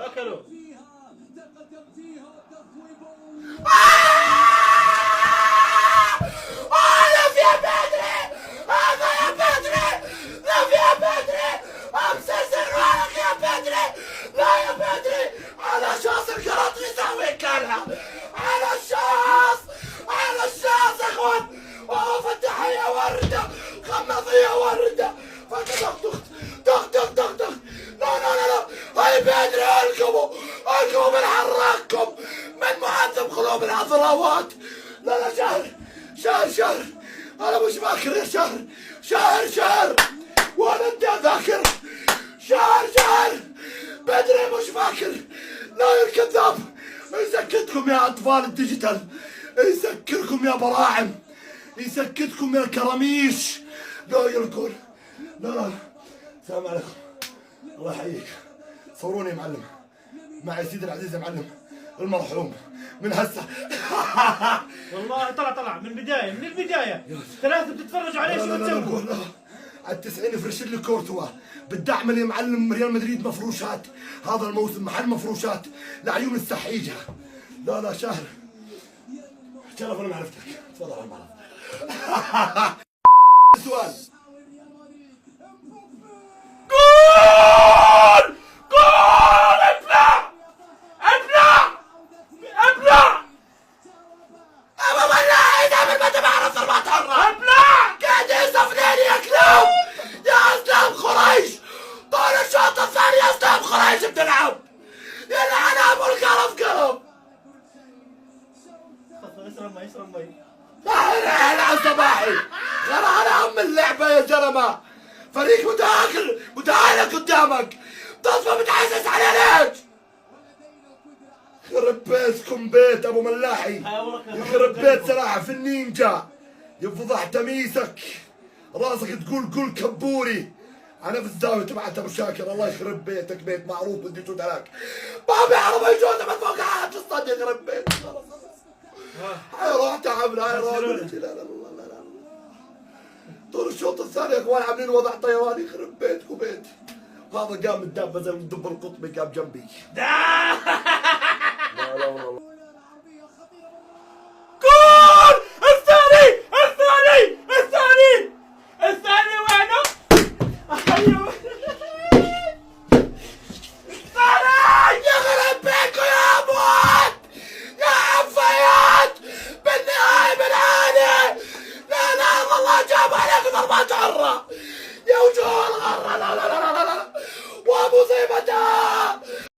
اكلوا. لف يا بدري، هذا يا بدري، لف يا بدري، امسسر ورق يا بدري، لا يا بدري، على شاص القراطي يسوي كلها، على الشاص، على الشاص يا اخوان، فتحية وردة، خماطية وردة، فتدق دق دق دق دق، لا لا لا لا، هاي بدري اركبوا، اركبوا من حرككم، من معذب قلوب العضلات، لا لا شهر انا مش فاكر يا شهر وانا انت ذاكر شهر بدري مش فاكر لا يا كذاب يسكتكم يا اطفال الديجيتال يسكركم يا براعم يسكتكم يا كراميش لا يقول لا السلام عليكم الله يحييك صوروني يا معلم معي سيدي العزيز يا معلم المرحوم من هسه والله طلع من البدايه ثلاثه بتتفرجوا عليه شو بتسووا؟ لا على ال90 فرش لي كورتوا بدي اعمل يا معلم ريال مدريد مفروشات هذا الموسم محل مفروشات لعيون السحيجه لا شهر شرف انا ما عرفتك تفضل انا ما عرفتك سؤال جول ابلع ابو ملاحي دائما ما تبعرف ضربات حره ابلع قاعد يصفنين يا كلاب يا اسلام خريش طول الشوط الثاني يا اسلام خريش بتلعب يلعن ابو القرف يشرب مي العب صباحي خلاص انا ام اللعبه يا زلمه فريق متعالق قدامك تصفى بتحسس على ليش يخرب بيتكم بيت ابو ملاحي يخرب بيت سلاحف النينجا يفضح تميسك راسك تقول قول كبوري انا في الزاويه تبعت ابو شاكر الله يخرب بيتك بيت معروف بدي توت هلاك ما بيعرف يجوز من فوق عاد تصطاد يخرب بيتك هاي روح تعبنا هاي روح لا طول الشوط الثاني يا اخوان عاملين وضع طيران يخرب بيتكم بيت هذا قام الدابه زي الدب القطبي قام جنبي لا والله